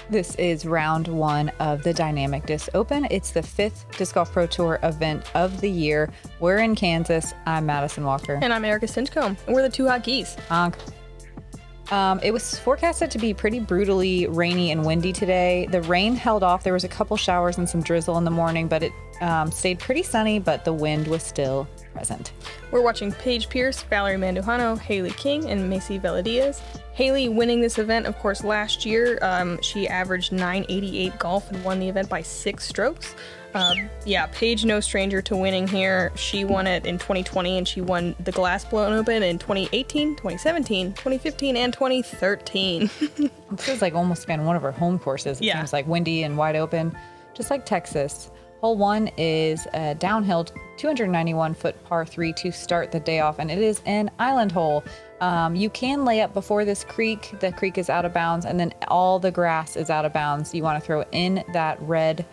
This is round one of the Dynamic Disc Open. It's the 5th Disc Golf Pro Tour event of the year. We're in Kansas. I'm Madison Walker. And I'm Erika Stinchcomb. And we're the two Hot Geese. Honk. It was forecasted to be pretty brutally rainy and windy today. The rain held off. There was a couple showers and some drizzle in the morning, but it stayed pretty sunny, but the wind was still present. We're watching Paige Pierce, Valerie Mandujano, Hailey King, and Macie Velediaz. Hailey winning this event, of course, last year. She averaged 988 golf and won the event by 6 strokes. Paige, no stranger to winning here. She won it in 2020, and she won the Glass Blown Open in 2018, 2017, 2015, and 2013. This is like almost been one of her home courses. It seems like windy and wide open, just like Texas. Hole 1 is a downhill 291-foot par 3 to start the day off, and it is an island hole. You can lay up before this creek. The creek is out of bounds, and then all the grass is out of bounds. You want to throw in that red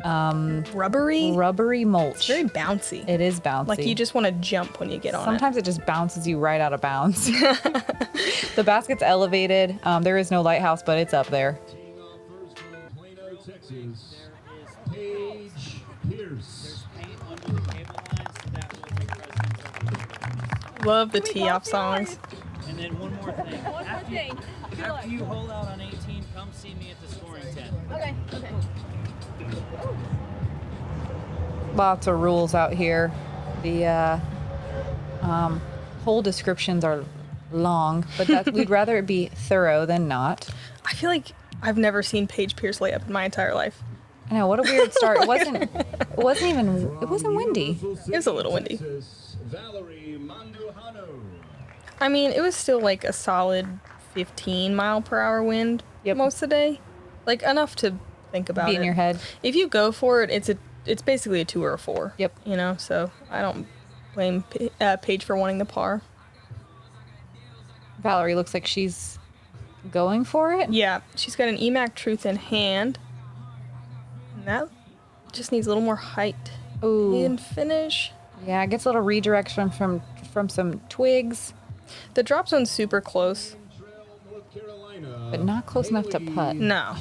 rubbery mulch. It's very bouncy. It is bouncy. Like you just want to jump when you get on it. Sometimes it just bounces you right out of bounds. The basket's elevated. There is no lighthouse, but it's up there. Teeing off first from Plano, Texas, Paige Pierce. Love the tee-off songs. And then one more thing. After you hold out on 18, come see me at the scoring tent. Okay. Lots of rules out here. The hole descriptions are long, but we'd rather it be thorough than not. I feel like I've never seen Paige Pierce lay up in my entire life. I know, what a weird start. It wasn't windy. It was a little windy. Valerie Mandujano. I mean, it was still like a solid 15 mile per hour wind most of the day. Like enough to think about Be in your head. If you go for it, it's basically a 2 or a 4. Yep. You know, so I don't blame Paige for wanting the par. Valerie looks like she's going for it. Yeah, she's got an EMAC Truth in hand. And that just needs a little more height. Ooh. And finish. Yeah, it gets a little redirection from some twigs. The drop zone's super close. But not close enough to putt. No.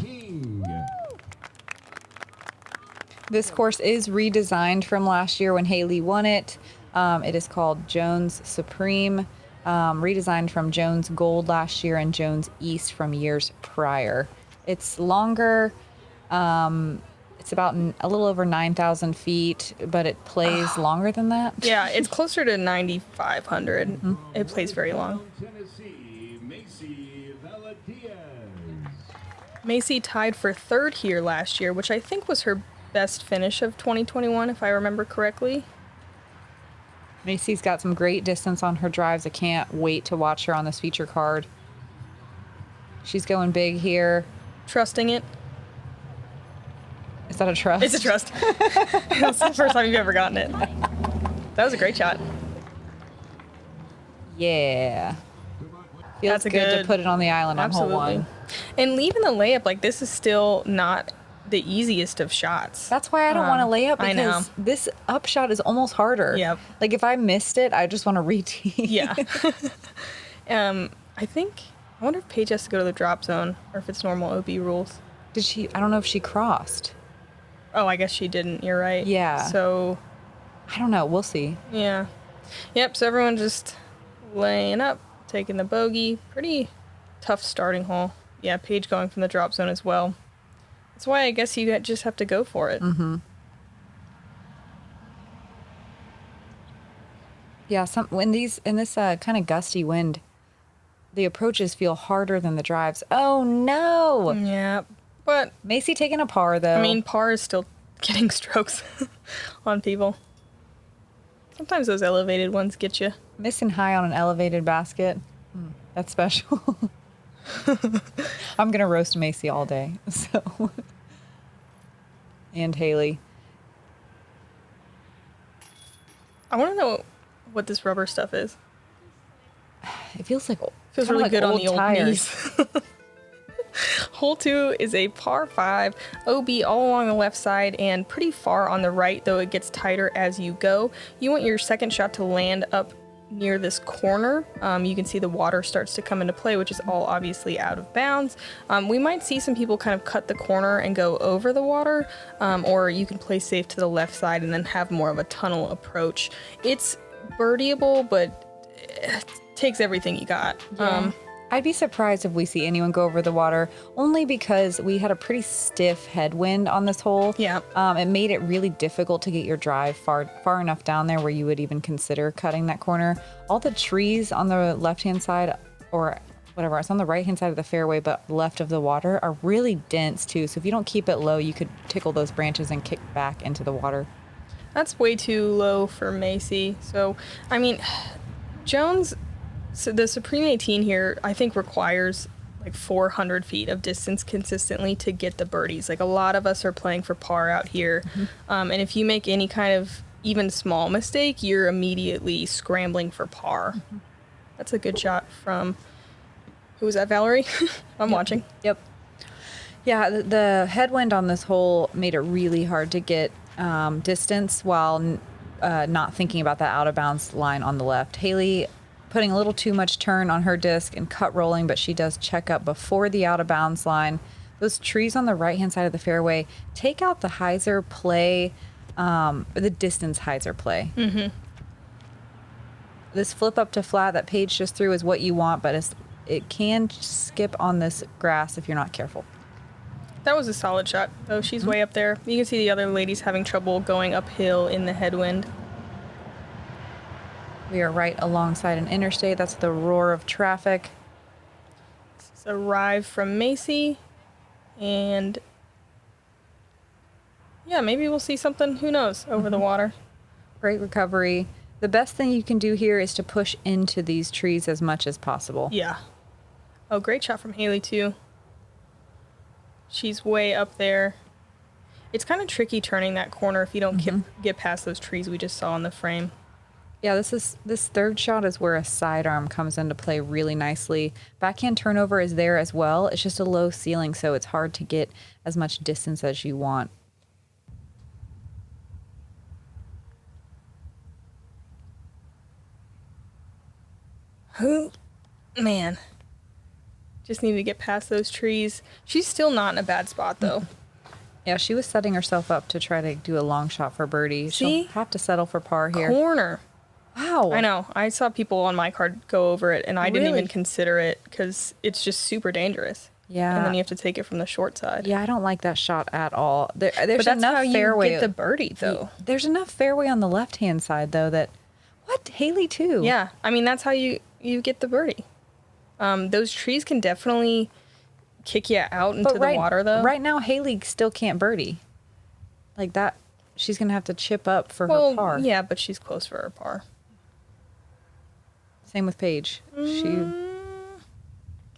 This course is redesigned from last year when Hailey won it. It is called Jones Supreme, redesigned from Jones Gold last year and Jones East from years prior. It's longer. It's about a little over 9,000 feet, but it plays longer than that. Yeah, it's closer to 9,500. Mm-hmm. It plays very long. Tennessee, Macie Velediaz. Macie tied for 3rd here last year, which I think was her best finish of 2021, if I remember correctly. Macie's got some great distance on her drives. I can't wait to watch her on this feature card. She's going big here. Trusting it. Is that a trust? It's a trust. That's the first time you've ever gotten it. That was a great shot. Yeah. Feels That's good to put it on the island on hole 1. And leaving the layup, like, this is still not the easiest of shots. That's why I don't want to lay up, I know. because this up shot is almost harder. Yep. Like if I missed it, I just want to re-tee. Yeah. I wonder if Paige has to go to the drop zone or if it's normal OB rules. I don't know if she crossed. Oh, I guess she didn't. You're right. Yeah. So, I don't know. We'll see. yeah. Yep, so everyone just laying up, taking the bogey. Pretty tough starting hole. Yeah, Paige going from the drop zone as well. That's why I guess you just have to go for it. Mm-hmm. Yeah, in this kind of gusty wind, the approaches feel harder than the drives. Oh no! Yeah, but Macie taking a par though. I mean, par is still getting strokes on people. Sometimes those elevated ones get you. Missing high on an elevated basket. That's special. I'm gonna roast Macie all day. So, and Hailey. I want to know what this rubber stuff is. It feels like Feels really good on the old tires. knees. Hole 2 is a par 5, OB all along the left side and pretty far on the right, though it gets tighter as you go. You want your second shot to land up near this corner, you can see the water starts to come into play, which is all obviously out of bounds. We might see some people kind of cut the corner and go over the water, or you can play safe to the left side and then have more of a tunnel approach. It's birdieable, but it takes everything you got. Yeah. I'd be surprised if we see anyone go over the water, only because we had a pretty stiff headwind on this hole. Yeah. It made it really difficult to get your drive far enough down there where you would even consider cutting that corner. All the trees on the left-hand side, or whatever, it's on the right-hand side of the fairway, but left of the water, are really dense too. So if you don't keep it low, you could tickle those branches and kick back into the water. That's way too low for Macie. So, I mean, Jones... So the Supreme 18 here, I think, requires like 400 feet of distance consistently to get the birdies. Like, a lot of us are playing for par out here. And if you make any kind of even small mistake, you're immediately scrambling for par. That's a good shot from, who was that, Valerie? I'm watching. Yep. Yeah, the headwind on this hole made it really hard to get distance while not thinking about that out of bounds line on the left. Hailey putting a little too much turn on her disc and cut rolling, but she does check up before the out of bounds line. Those trees on the right hand side of the fairway take out the hyzer play, the distance hyzer play. This flip up to flat that Paige just threw is what you want, but it can skip on this grass if you're not careful. That was a solid shot, though. She's way up there. You can see the other ladies having trouble going uphill in the headwind. We are right alongside an interstate. That's the roar of traffic. This is a drive from Macie. And yeah, maybe we'll see something, who knows, over the water. Great recovery. The best thing you can do here is to push into these trees as much as possible. Yeah. Oh, great shot from Hailey, too. She's way up there. It's kind of tricky turning that corner if you don't get past those trees we just saw in the frame. Yeah, this third shot is where a sidearm comes into play really nicely. Backhand turnover is there as well. It's just a low ceiling, so it's hard to get as much distance as you want. Man. Just need to get past those trees. She's still not in a bad spot, though. Yeah, she was setting herself up to try to do a long shot for birdie. See? She'll have to settle for par here. Corner. Wow. I know. I saw people on my card go over it, and I didn't Really? even consider it because it's just super dangerous. Yeah. And then you have to take it from the short side. Yeah, I don't like that shot at all. There's But that's enough how fairway. you get the birdie, though. There's enough fairway on the left-hand side, though, that... What? Hailey, too? Yeah. I mean, that's how you get the birdie. Those trees can definitely kick you out into the water, though. Right now, Hailey still can't birdie. Like that, she's going to have to chip up for her par. Yeah, but she's close for her par. Same with Paige.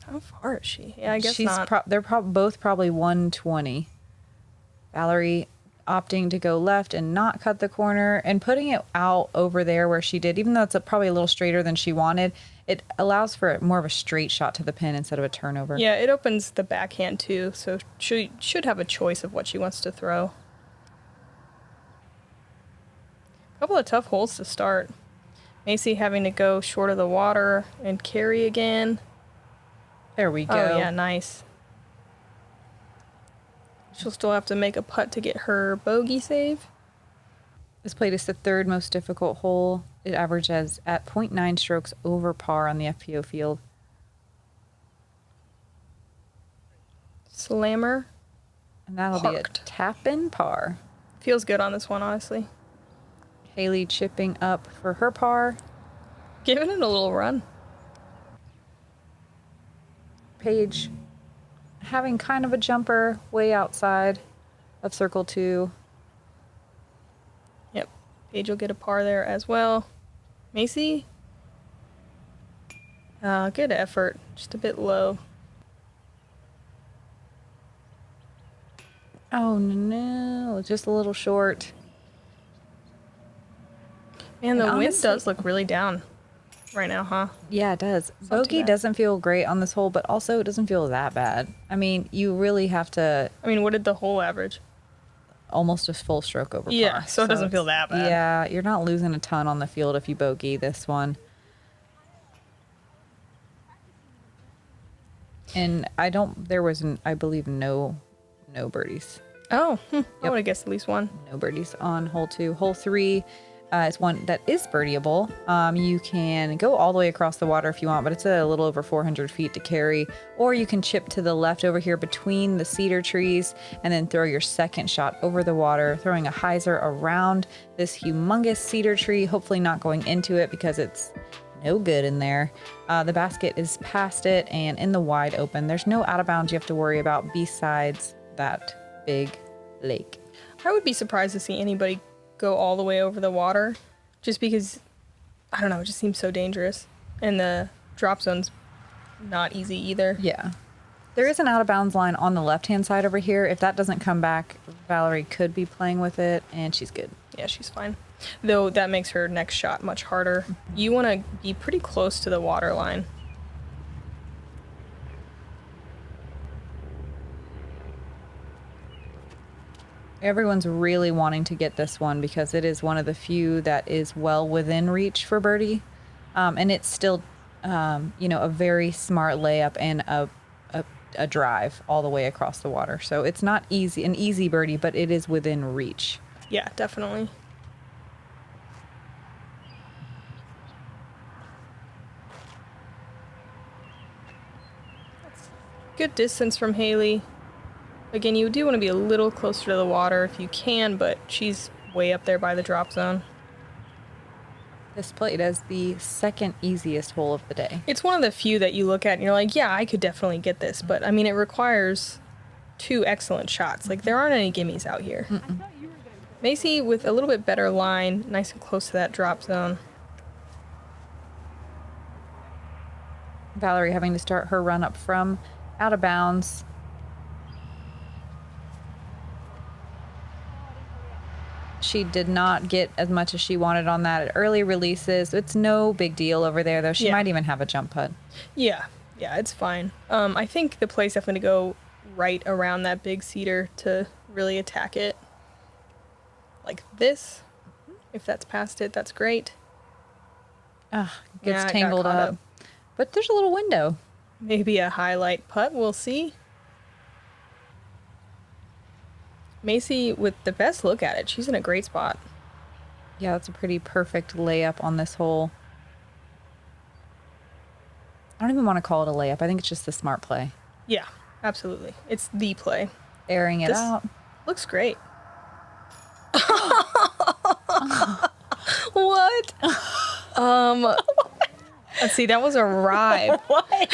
How far is she? Yeah, I guess not. They're both probably 120. Valerie opting to go left and not cut the corner and putting it out over there where she did, even though it's probably a little straighter than she wanted, it allows for more of a straight shot to the pin instead of a turnover. Yeah, it opens the backhand too, so she should have a choice of what she wants to throw. A couple of tough holes to start. Macie having to go short of the water and carry again. There we go. Oh, yeah, nice. She'll still have to make a putt to get her bogey save. This plate is the third most difficult hole. It averages at 0.9 strokes over par on the FPO field. Slammer. And that'll be a Parked. tap-in par. Feels good on this one, honestly. Hailey chipping up for her par. Giving it a little run. Paige having kind of a jumper way outside of circle 2. Yep. Paige will get a par there as well. Macie? Good effort. Just a bit low. Oh no, just a little short. Man, the And wind honestly- does look really down right now, huh? Yeah, it does. not too Bogey bad. doesn't feel great on this hole, but also it doesn't feel that bad. I mean, you really have to I mean, what did the hole average? almost a full stroke over par. Yeah, so it doesn't feel it's- that bad. Yeah, you're not losing a ton on the field if you bogey this one. And there was, I believe, no birdies. Oh, I would have guessed at least one. No birdies on hole 2. Hole 3 is one that is birdieable. You can go all the way across the water if you want, but it's a little over 400 feet to carry. Or you can chip to the left over here between the cedar trees and then throw your second shot over the water, throwing a hyzer around this humongous cedar tree, hopefully not going into it because it's no good in there. The basket is past it and in the wide open. There's no out of bounds you have to worry about besides that big lake. I would be surprised to see anybody go all the way over the water just because, I don't know, it just seems so dangerous. And the drop zone's not easy either. Yeah. There is an out of bounds line on the left-hand side over here. If that doesn't come back, Valerie could be playing with it, and she's good. Yeah, she's fine. Though that makes her next shot much harder. You want to be pretty close to the water line. Everyone's really wanting to get this one because it is one of the few that is well within reach for birdie. And it's still, a very smart layup and a drive all the way across the water. So it's not an easy birdie, but it is within reach. Yeah, definitely. That's good distance from Hailey. Again, you do want to be a little closer to the water if you can, but she's way up there by the drop zone. This played as the second easiest hole of the day. It's one of the few that you look at and you're like, yeah, I could definitely get this. But, I mean, it requires 2 excellent shots. Like, there aren't any gimmies out here. Macie with a little bit better line, nice and close to that drop zone. Valerie having to start her run up from out of bounds. She did not get as much as she wanted on that at early releases. It's no big deal over there, though. She might even have a jump putt. Yeah, it's fine. I think the play's definitely going to go right around that big cedar to really attack it. Like this. If that's past it, that's great. Gets tangled up. But there's a little window. Maybe a highlight putt. We'll see. Macie with the best look at it. She's in a great spot. Yeah, that's a pretty perfect layup on this hole. I don't even want to call it a layup. I think it's just the smart play. Yeah, absolutely. It's the play. Airing it out. Looks great. What? Let's see, that was a ride. What? How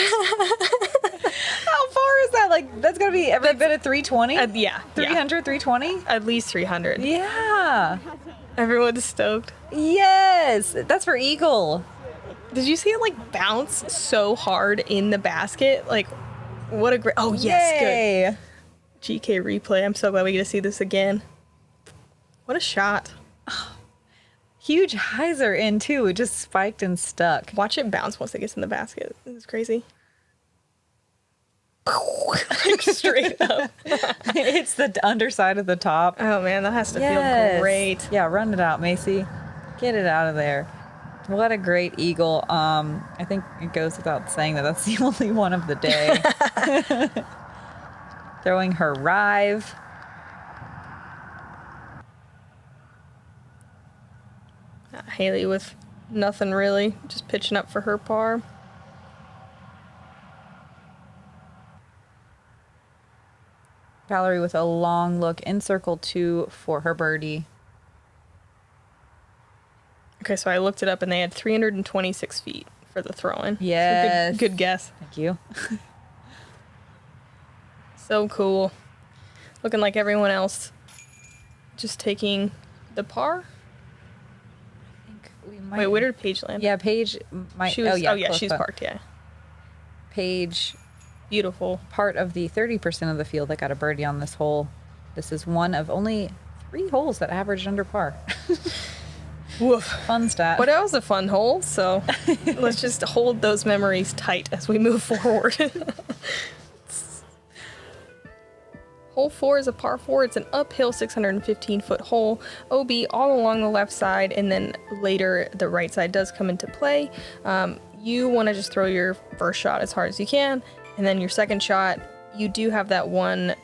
far is that? Like, that's going to be every bit of 320? Yeah. 300, 320? At least 300. Yeah. Everyone's stoked. Yes. That's for eagle. Did you see it, like, bounce so hard in the basket? Like, what a great... Oh, yes, Yay. Good. GK replay. I'm so glad we get to see this again. What a shot. Huge hyzer in, too. It just spiked and stuck. Watch it bounce once it gets in the basket. This is crazy. Straight up. It's the underside of the top. Oh, man, that has to feel great. Yeah, run it out, Macie. Get it out of there. What a great eagle. I think it goes without saying that that's the only one of the day. Throwing her rive. Hailey with nothing really, just pitching up for her par. Valerie with a long look in circle 2 for her birdie. Okay, so I looked it up and they had 326 feet for the throw-in. Yes. So good guess. Thank you. So cool. Looking like everyone else. Just taking the par. Wait, where did Paige land? Yeah, Paige might. She's parked, yeah. Paige, beautiful. Part of the 30% of the field that got a birdie on this hole. This is one of only 3 holes that averaged under par. Woof. Fun stat. But that was a fun hole, so let's just hold those memories tight as we move forward. Hole 4 is a par 4. It's an uphill 615-foot hole. OB all along the left side, and then later the right side does come into play. You want to just throw your first shot as hard as you can, And then your second shot, you do have that one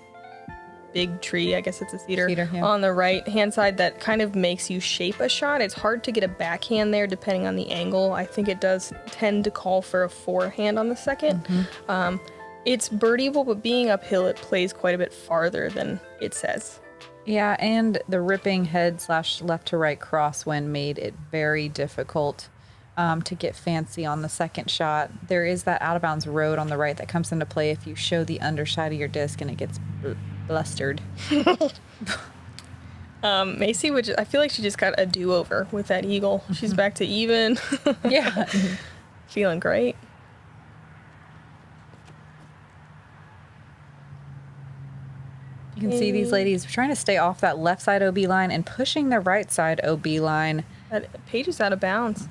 big tree, I guess it's a cedar, Yeah. on the right hand side that kind of makes you shape a shot. It's hard to get a backhand there depending on the angle. I think it does tend to call for a forehand on the second. It's birdieable, but being uphill, it plays quite a bit farther than it says. Yeah, and the ripping head / left to right crosswind made it very difficult to get fancy on the second shot. There is that out of bounds road on the right that comes into play if you show the underside of your disc and it gets blustered. Macie, which I feel like she just got a do-over with that eagle. She's back to even. Yeah. Feeling great. You can see these ladies trying to stay off that left side OB line and pushing the right side OB line. That Paige is out of bounds.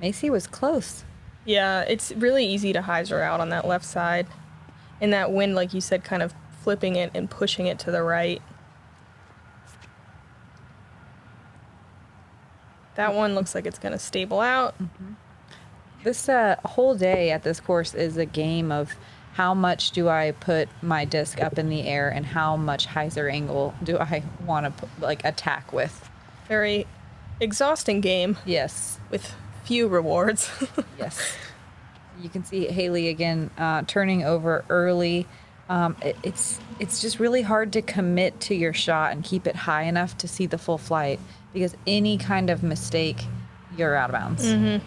Macie was close. Yeah, it's really easy to hyzer out on that left side. And that wind, like you said, kind of flipping it and pushing it to the right. That one looks like it's going to stable out. This whole day at this course is a game of how much do I put my disc up in the air and how much hyzer angle do I want to attack with. Very exhausting game. Yes. With few rewards. Yes. You can see Hailey again turning over early. It's just really hard to commit to your shot and keep it high enough to see the full flight because any kind of mistake, you're out of bounds.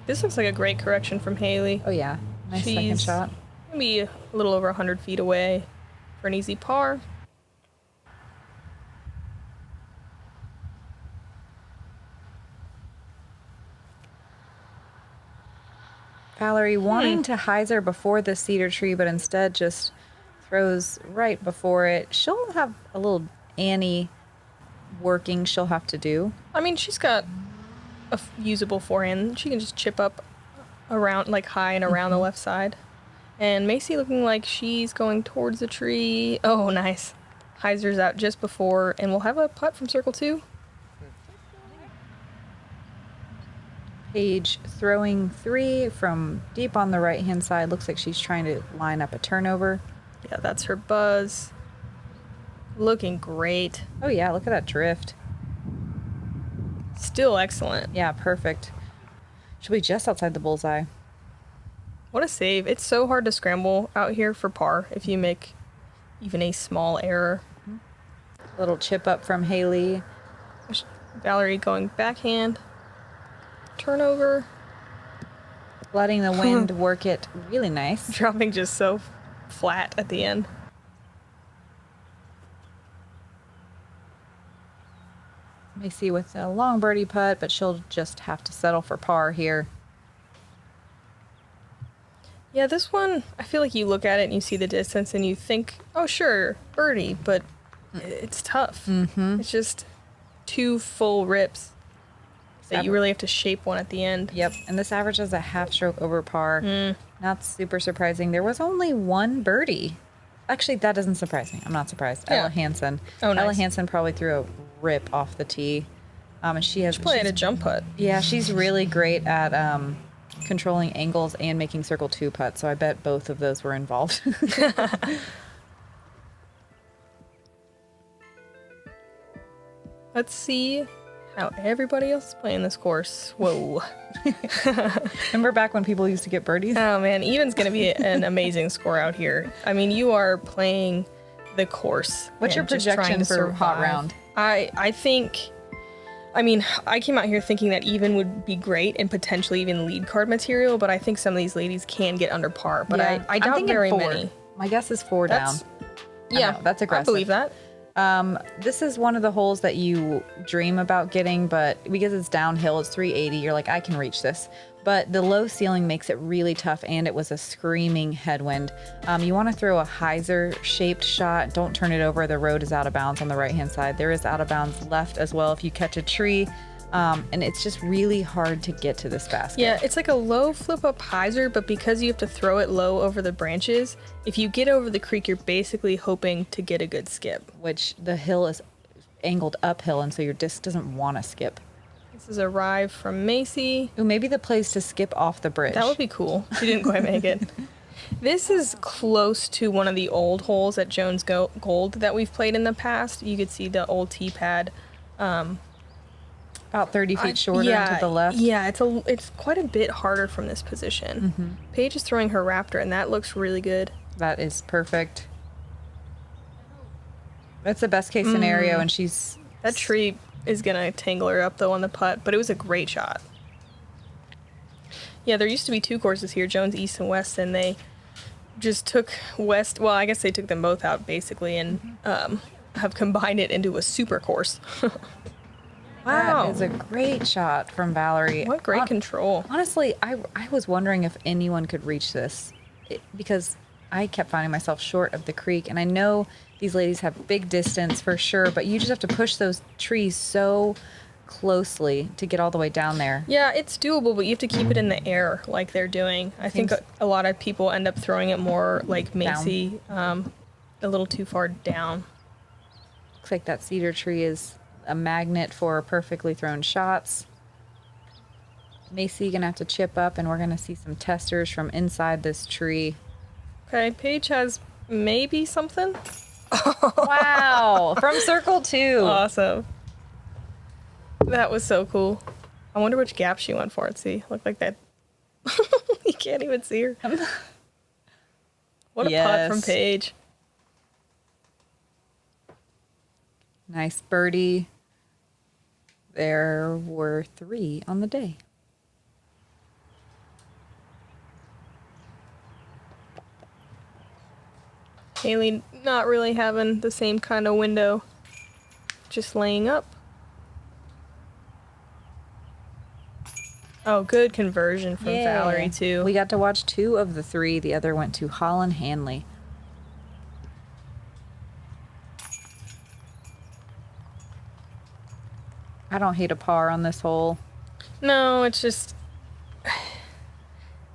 This looks like a great correction from Hailey. Oh yeah, nice second shot. Maybe a little over 100 feet away for an easy par. Valerie wanting to hyzer before the cedar tree, but instead just throws right before it. She'll have a little Annie working she'll have to do. I mean, she's got a usable forehand. She can just chip up around, like high and around the left side. And Macie looking like she's going towards the tree. Oh, nice. Hyzer's out just before, and we'll have a putt from circle 2. Paige throwing 3 from deep on the right-hand side. Looks like she's trying to line up a turnover. Yeah, that's her buzz. Looking great. Oh, yeah, look at that drift. Still excellent. Yeah, perfect. She'll be just outside the bullseye. What a save. It's so hard to scramble out here for par if you make even a small error. Little chip up from Hailey. Valerie going backhand. Turnover. Letting the wind work it really nice. Dropping just so flat at the end. Macie with a long birdie putt, but she'll just have to settle for par here. Yeah, this one, I feel like you look at it and you see the distance and you think, oh, sure, birdie, but it's tough. It's just 2 full rips that you really have to shape one at the end. Yep, and this averages a half stroke over par. Not super surprising. There was only 1 birdie. Actually, that doesn't surprise me. I'm not surprised. Yeah. Ella Hansen. Oh, nice. Ella Hansen probably threw a rip off the tee. And she has... Play at a jump putt. Yeah, she's really great at controlling angles and making circle 2 putts, so I bet both of those were involved. Let's see how everybody else is playing this course. Whoa. Remember back when people used to get birdies? Oh, man. Even's going to be an amazing score out here. I mean, you are playing the course. What's your just trying projection to for hot survive. round? I think... I mean, I came out here thinking that even would be great and potentially even lead card material, but I think some of these ladies can get under par. But Yeah, I I'm doubt thinking very 4. many. My guess is 4 That's- down. Yeah, know, that's aggressive. I believe that. This is one of the holes that you dream about getting, but because it's downhill, it's 380, you're like, I can reach this. But the low ceiling makes it really tough, and it was a screaming headwind. You want to throw a hyzer-shaped shot. Don't turn it over. The road is out of bounds on the right-hand side. There is out of bounds left as well if you catch a tree. And it's just really hard to get to this basket. Yeah, it's like a low flip-up hyzer, but because you have to throw it low over the branches, if you get over the creek, you're basically hoping to get a good skip. Which the hill is angled uphill, and so your disc doesn't want to skip. This is Arrive from Macie. Ooh, maybe the place to skip off the bridge. That would be cool. She didn't quite make it. This is close to one of the old holes at Jones Gold that we've played in the past. You could see the old tee pad. About 30 feet shorter to the left. Yeah, it's quite a bit harder from this position. Paige is throwing her Raptor, and that looks really good. That is perfect. That's the best case scenario, and she's... That tree is going to tangle her up, though, on the putt, but it was a great shot. Yeah, there used to be 2 courses here, Jones East and West, and they just took West... Well, I guess they took them both out, basically, and have combined it into a super course. Wow. That is a great shot from Valerie. What great control. Honestly, I was wondering if anyone could reach this because I kept finding myself short of the creek. And I know these ladies have big distance for sure, but you just have to push those trees so closely to get all the way down there. Yeah, it's doable, but you have to keep it in the air like they're doing. I think a lot of people end up throwing it more like Macie, a little too far down. Looks like that cedar tree is a magnet for perfectly thrown shots. Macie gonna have to chip up, and we're gonna see some testers from inside this tree. Okay, Paige has maybe something. Wow, from circle 2. Awesome. That was so cool. I wonder which gap she went for. See, looked like that. You can't even see her. What a putt from Paige. Nice birdie. There were 3 on the day. Hailey not really having the same kind of window. Just laying up. Oh, good conversion from Valerie, too. We got to watch 2 of the 3. The other went to Holland Hanley. I don't hate a par on this hole. No, it's just...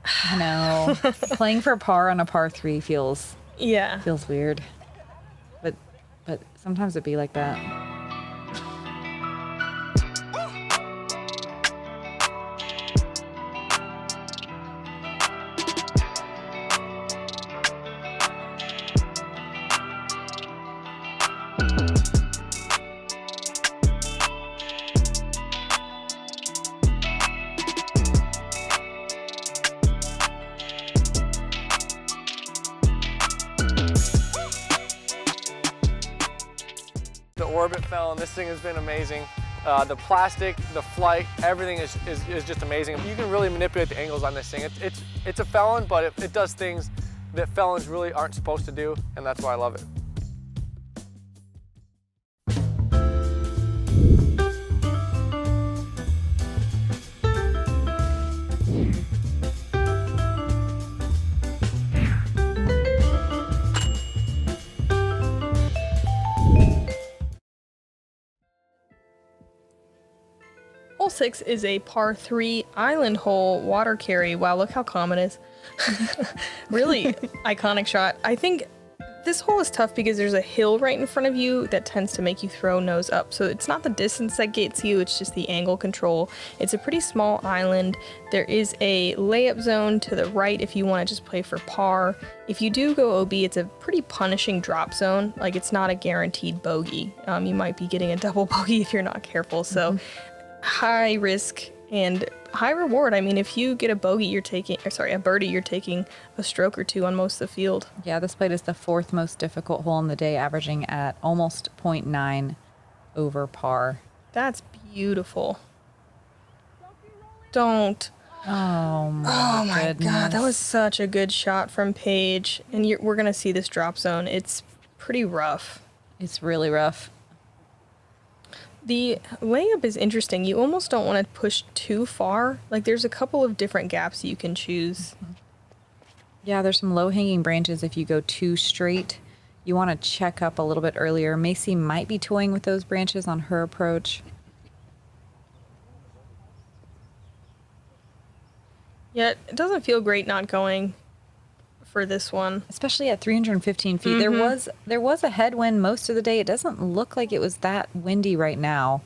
I know. Playing for par on a par 3 feels weird. But sometimes it be like that. Orbit fell, and this thing has been amazing. The plastic, the flight, everything is just amazing. You can really manipulate the angles on this thing. It's a felon, but it does things that felons really aren't supposed to do, and that's why I love it. Hole 6 is a par 3 island hole water carry. Wow, look how calm it is. Really iconic shot. I think this hole is tough because there's a hill right in front of you that tends to make you throw nose up. So it's not the distance that gets you, it's just the angle control. It's a pretty small island. There is a layup zone to the right if you want to just play for par. If you do go OB, it's a pretty punishing drop zone. Like, it's not a guaranteed bogey. You might be getting a double bogey if you're not careful. So high risk and high reward. I mean, if you get a bogey, a birdie, you're taking a stroke or 2 on most of the field. Yeah, this plate is the 4th most difficult hole in the day, averaging at almost 0.9 over par. That's beautiful. Don't. Oh my goodness. God, that was such a good shot from Paige. And we're going to see this drop zone. It's pretty rough. It's really rough. The layup is interesting. You almost don't want to push too far. Like, there's a couple of different gaps you can choose. Yeah, there's some low-hanging branches if you go too straight. You want to check up a little bit earlier. Macie might be toying with those branches on her approach. Yeah, it doesn't feel great not going for this one. Especially at 315 feet. There was a headwind most of the day. It doesn't look like it was that windy right now,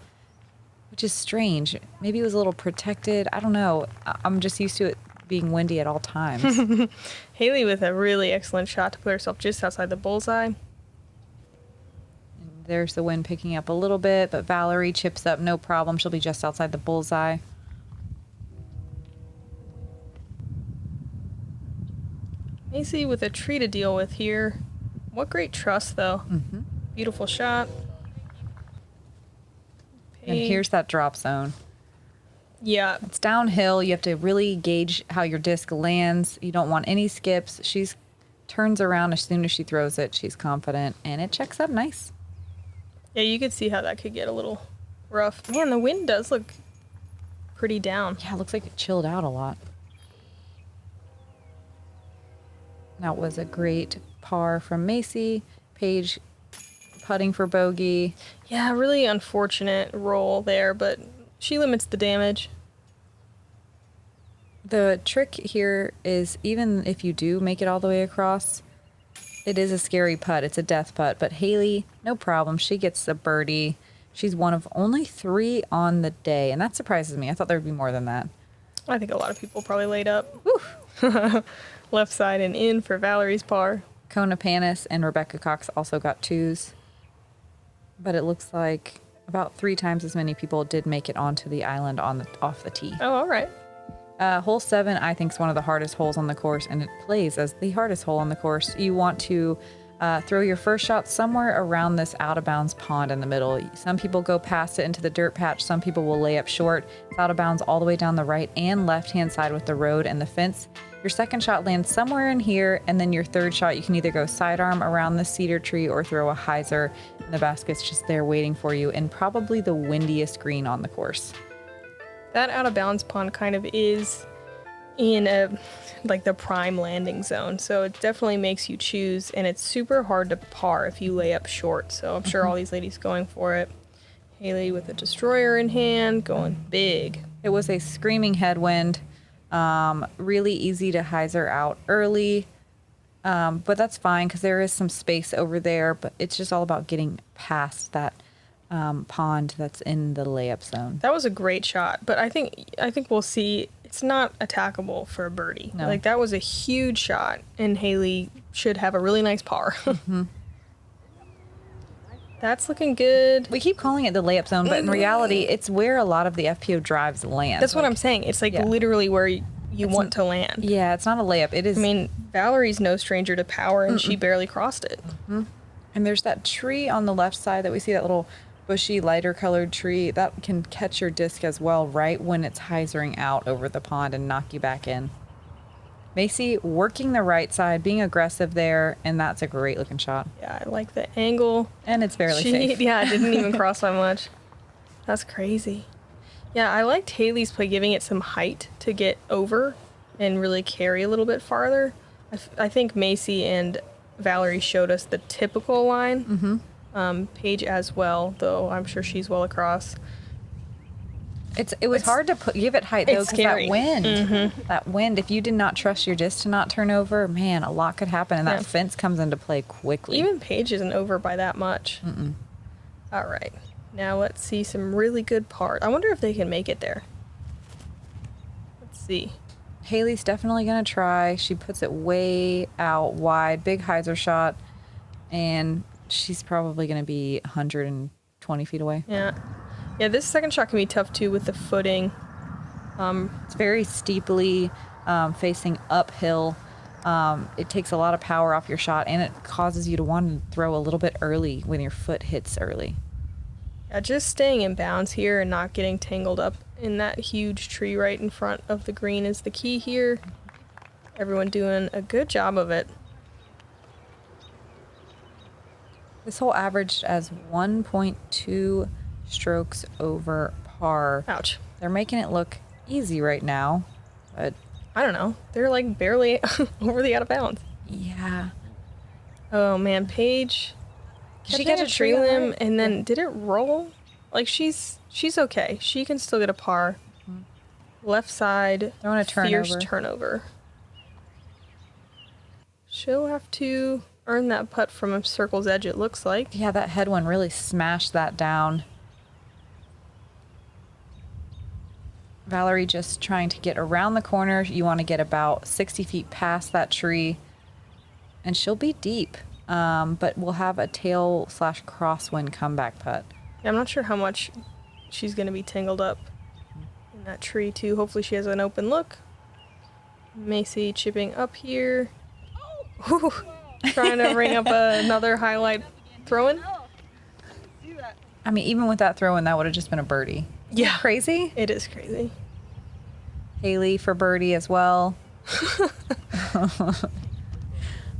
which is strange. Maybe it was a little protected. I don't know. I'm just used to it being windy at all times. Hailey with a really excellent shot to put herself just outside the bullseye. And there's the wind picking up a little bit, but Valerie chips up, no problem. She'll be just outside the bullseye. Macie with a tree to deal with here. What great trust, though. Mm-hmm. Beautiful shot. And here's that drop zone. Yeah. It's downhill. You have to really gauge how your disc lands. You don't want any skips. She's turns around as soon as she throws it. She's confident, and it checks up nice. Yeah, you could see how that could get a little rough. Man, the wind does look pretty down. Yeah, it looks like it chilled out a lot. That was a great par from Macie. Paige putting for bogey. Yeah, really unfortunate roll there, but she limits the damage. The trick here is even if you do make it all the way across, it is a scary putt. It's a death putt. But Hailey, no problem. She gets a birdie. She's one of only 3 on the day, and that surprises me. I thought there would be more than that. I think a lot of people probably laid up. Left side and in for Valerie's par. Kona Panis and Rebecca Cox also got 2s. But it looks like about 3 times as many people did make it onto the island off the tee. Oh, all right. Hole 7, I think, is one of the hardest holes on the course, and it plays as the hardest hole on the course. You want to throw your first shot somewhere around this out-of-bounds pond in the middle. Some people go past it into the dirt patch. Some people will lay up short. It's out of bounds all the way down the right and left-hand side with the road and the fence. Your second shot lands somewhere in here, and then your third shot, you can either go sidearm around the cedar tree or throw a hyzer, and the basket's just there waiting for you, and probably the windiest green on the course. That out of bounds pond kind of is in the prime landing zone, so it definitely makes you choose, and it's super hard to par if you lay up short, so I'm sure all these ladies going for it. Hailey with a destroyer in hand, going big. It was a screaming headwind, really easy to hyzer out early, but that's fine because there is some space over there, but it's just all about getting past that pond that's in the layup zone. That was a great shot, but I think we'll see it's not attackable for a birdie. No. Like, that was a huge shot, and Hailey should have a really nice par. Mm-hmm. That's looking good. We keep calling it the layup zone, but in reality, it's where a lot of the FPO drives land. That's what I'm saying. It's literally where you want to land. Yeah, it's not a layup. It is. I mean, Valerie's no stranger to power, and she barely crossed it. Mm-hmm. And there's that tree on the left side that we see, that little bushy, lighter colored tree that can catch your disc as well right when it's hyzering out over the pond and knock you back in. Macie working the right side, being aggressive there, and that's a great looking shot. Yeah, I like the angle. And it's barely safe. Yeah, it didn't even cross by much. That's crazy. Yeah, I liked Hailey's play, giving it some height to get over and really carry a little bit farther. I think Macie and Valerie showed us the typical line. Mm-hmm. Paige as well, though I'm sure she's well across. It was hard to give it height, though, because that wind. Mm-hmm. That wind, if you did not trust your disc to not turn over, man, a lot could happen, and that fence comes into play quickly. Even Paige isn't over by that much. Mm-mm. All right. Now let's see some really good pars. I wonder if they can make it there. Let's see. Hailey's definitely going to try. She puts it way out wide, big hyzer shot, and she's probably going to be 120 feet away. Yeah. Yeah, this second shot can be tough, too, with the footing. It's very steeply facing uphill. It takes a lot of power off your shot, and it causes you to want to throw a little bit early when your foot hits early. Yeah, just staying in bounds here and not getting tangled up in that huge tree right in front of the green is the key here. Everyone doing a good job of it. This hole averaged as 1.2 strokes over par. Ouch. They're making it look easy right now, but I don't know. They're like barely over the out of bounds. yeah. Oh man, Paige. Did she Catching catch a tree limb right? and then did it roll? Like she's okay. She can still get a par. Left side, Throwing a fierce turnover. turnover. She'll have to earn that putt from a circle's edge, it looks like. Yeah, that headwind really smashed that down. Valerie just trying to get around the corner. You want to get about 60 feet past that tree, and she'll be deep, but we'll have a tail / crosswind comeback putt. Yeah, I'm not sure how much she's going to be tangled up in that tree, too. Hopefully she has an open look. Macie chipping up here. Ooh, trying to ring up another highlight throw-in. I mean, even with that throw-in, that would have just been a birdie. Yeah. Crazy? It is crazy. Hailey for birdie as well. I'm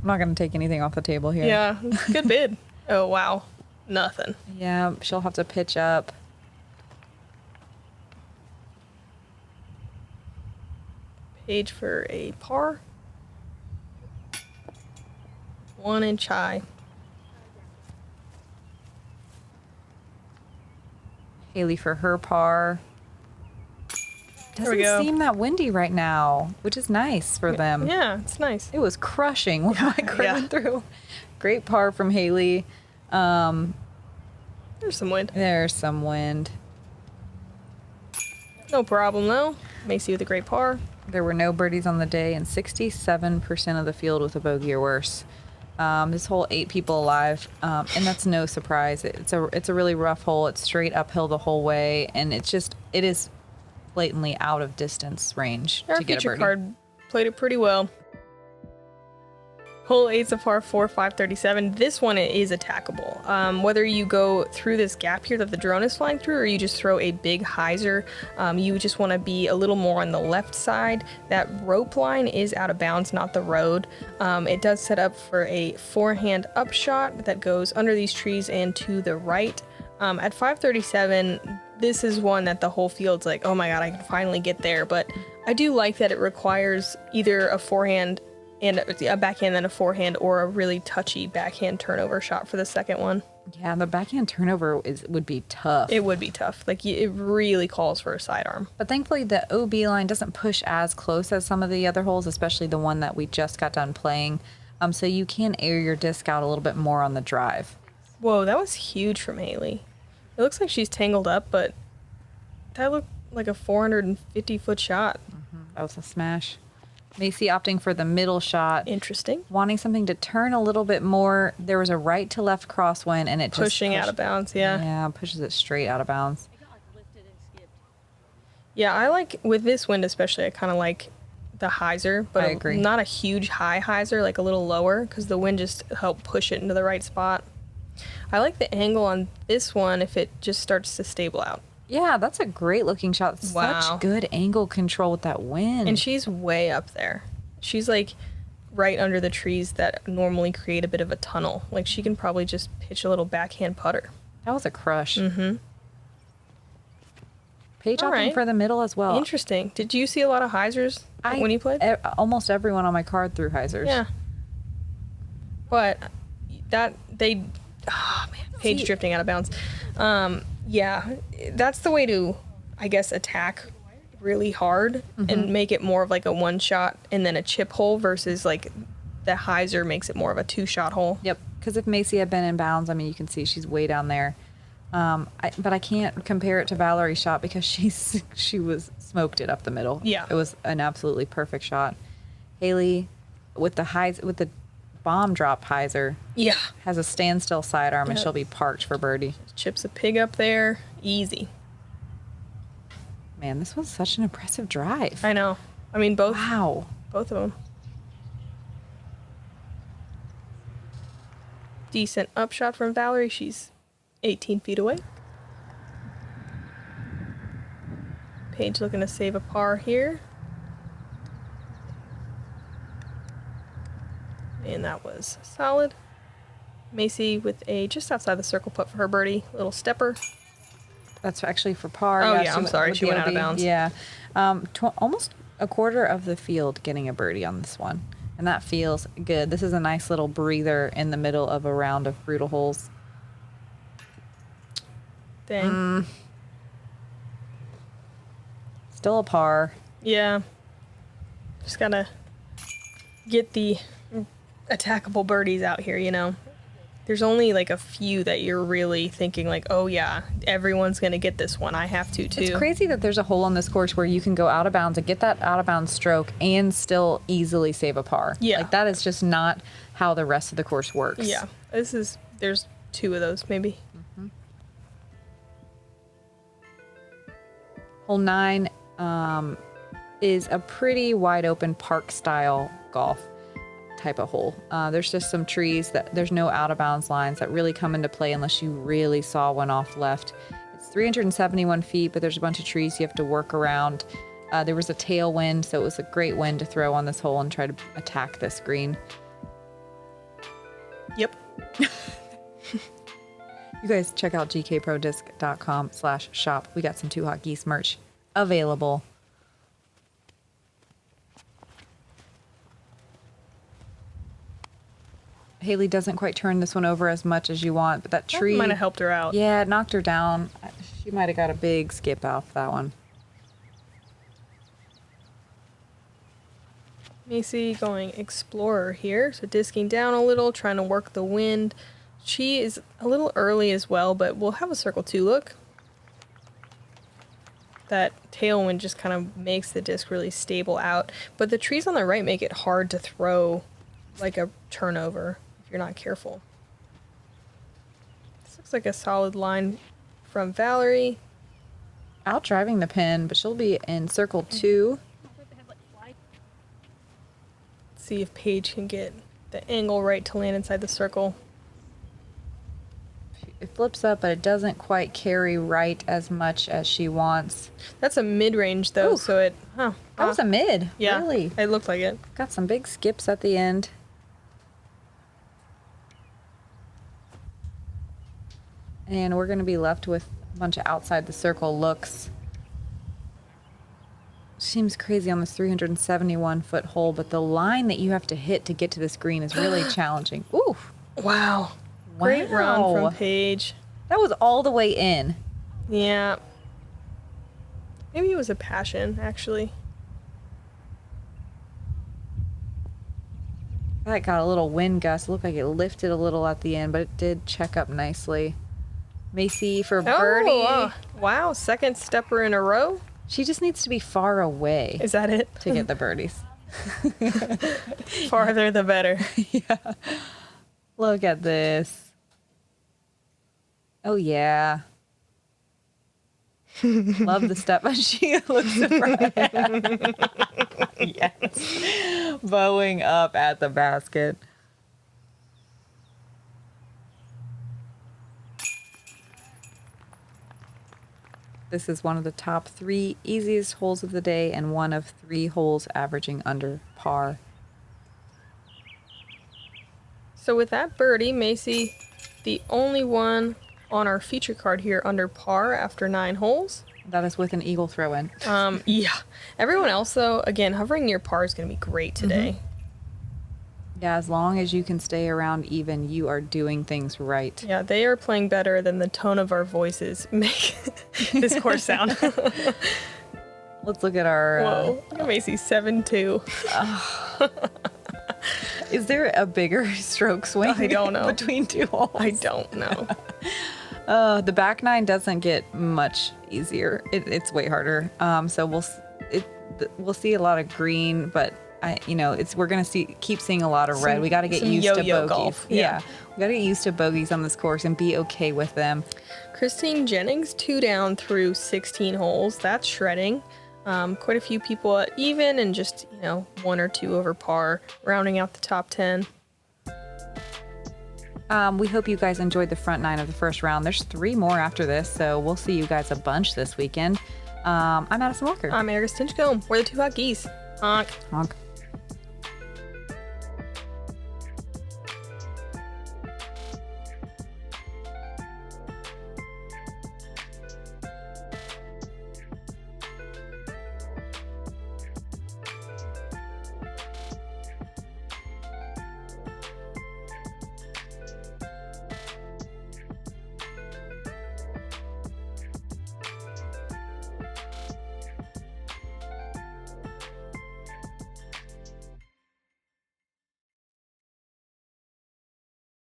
not going to take anything off the table here. Yeah, good bid. Oh, wow. Nothing. Yeah, she'll have to pitch up. Paige for a par. 1 inch high. Hailey for her par. There we Doesn't go. seem that windy right now, which is nice for them. Yeah, it's nice. It was crushing when Mike yeah. went through. Great par from Hailey. There's some wind. There's some wind. No problem, though. Macie with a great par. There were no birdies on the day, and 67% of the field with a bogey or worse. This hole, 8 people alive, and that's no surprise. It's a really rough hole. It's straight uphill the whole way, and it is blatantly out of distance range Our to get a feature birdie. card played it pretty well. Hole 8's a par 4, 537. This one is attackable. Whether you go through this gap here that the drone is flying through, or you just throw a big hyzer, you just want to be a little more on the left side. That rope line is out of bounds, not the road. It does set up for a forehand upshot that goes under these trees and to the right. At 537, this is one that the whole field's like, oh my god, I can finally get there. But I do like that it requires either a forehand and a backhand, then a forehand, or a really touchy backhand turnover shot for the second one. Yeah, the backhand turnover would be tough. It would be tough. Like, it really calls for a sidearm. But thankfully, the OB line doesn't push as close as some of the other holes, especially the one that we just got done playing. So you can air your disc out a little bit more on the drive. Whoa, that was huge from Hailey. It looks like she's tangled up, but that looked like a 450-foot shot. That was a smash. Macie opting for the middle shot. Interesting. Wanting something to turn a little bit more. There was a right to left crosswind, and it just Pushing out of bounds, yeah. Yeah, pushes it straight out of bounds. Yeah, I like, with this wind especially, I kind of like the hyzer, but I agree. not a huge high hyzer, like a little lower, because the wind just helped push it into the right spot. I like the angle on this one if it just starts to stable out. Yeah, that's a great looking shot. Wow. Such good angle control with that wind. And she's way up there. She's like right under the trees that normally create a bit of a tunnel. Like, she can probably just pitch a little backhand putter. That was a crush. Mm-hmm. Paige All opting right. for the middle as well. Interesting. Did you see a lot of hyzers when you played? Almost everyone on my card threw hyzers. Yeah. But Paige drifting out of bounds. Yeah, that's the way to, I guess, attack really hard and make it more of like a one shot and then a chip hole versus like the hyzer makes it more of a 2-shot hole. Yep. Because if Macie had been in bounds, I mean, you can see she's way down there. But I can't compare it to Valerie's shot because she was smoked it up the middle. Yeah. It was an absolutely perfect shot. Hailey with the bomb drop hyzer. Yeah. Has a standstill sidearm and she'll be parked for birdie. Chips a pig up there. Easy. Man, this was such an impressive drive. I know. I mean, both Wow. of them. Decent upshot from Valerie. She's 18 feet away. Paige looking to save a par here. And that was solid. Macie with a just outside the circle putt for her birdie. Little stepper. That's actually for par. Oh, yeah, I'm sorry. with She the went out of OB. bounds. Yeah. Almost a quarter of the field getting a birdie on this one. And that feels good. This is a nice little breather in the middle of a round of brutal holes. Dang. Still a par. Yeah. Just gotta get the attackable birdies out here, you know. There's only like a few that you're really thinking like, oh yeah, everyone's gonna get this one. I have to too. It's crazy that there's a hole on this course where you can go out of bounds and get that out of bounds stroke and still easily save a par. Yeah. Like that is just not how the rest of the course works. Yeah, there's 2 of those maybe. Hole 9 is a pretty wide open park style golf type of hole. There's just some trees that there's no out of bounds lines that really come into play unless you really saw one off left. It's 371 feet, but there's a bunch of trees you have to work around. There was a tailwind, so it was a great wind to throw on this hole and try to attack this green. Yep. You guys check out gkprodisc.com/shop. We got some Two Hot Geese merch available. Hailey doesn't quite turn this one over as much as you want, but that tree might have helped her out. Yeah, it knocked her down. She might have got a big skip off that one. Macie going Explorer here, so disking down a little, trying to work the wind. She is a little early as well, but we'll have a circle 2 look. That tailwind just kind of makes the disc really stable out, but the trees on the right make it hard to throw like a turnover if you're not careful. This looks like a solid line from Valerie. Out driving the pin, but she'll be in circle 2. See if Paige can get the angle right to land inside the circle. It flips up, but it doesn't quite carry right as much as she wants. That's a mid-range though, Ooh. so it... That was a mid. Yeah, Really. it looked like it. Got some big skips at the end. And we're going to be left with a bunch of outside the circle looks. Seems crazy on this 371 foot hole, but the line that you have to hit to get to this green is really challenging. Ooh. Wow. Great run from Paige. That was all the way in. Yeah. Maybe it was a passion, actually. That got a little wind gust. It looked like it lifted a little at the end, but it did check up nicely. Macie for birdie. Oh, wow. Second stepper in a row. She just needs to be far away Is that it? to get the birdies. Farther the better. Yeah. Look at this. Oh, yeah. Love the step. She looks surprised. Yes. Bowing up at the basket. This is one of the top 3 easiest holes of the day and one of 3 holes averaging under par. So with that birdie, Macie, the only one on our feature card here under par after 9 holes. That is with an eagle throw-in. Yeah. Everyone else, though, again, hovering near par is going to be great today. Yeah, as long as you can stay around even, you are doing things right. Yeah, they are playing better than the tone of our voices make this course sound. Let's look at our... Whoa, look at Macie, 7-2. Is there a bigger stroke swing I don't know. between 2 holes? I don't know. The back 9 doesn't get much easier. It's way harder. So we'll see a lot of green, but we're gonna keep seeing a lot of red. We got to get some used to yo-yo bogeys. golf. Yeah, we got to get used to bogeys on this course and be okay with them. Christine Jennings, 2 down through 16 holes. That's shredding. Quite a few people at even and just 1 or 2 over par, rounding out the top 10. We hope you guys enjoyed the front 9 of the first round. There's 3 more after this, so we'll see you guys a bunch this weekend. I'm Madison Walker. I'm Erika Stinchcomb. We're the Two Hot Geese. Honk. Honk.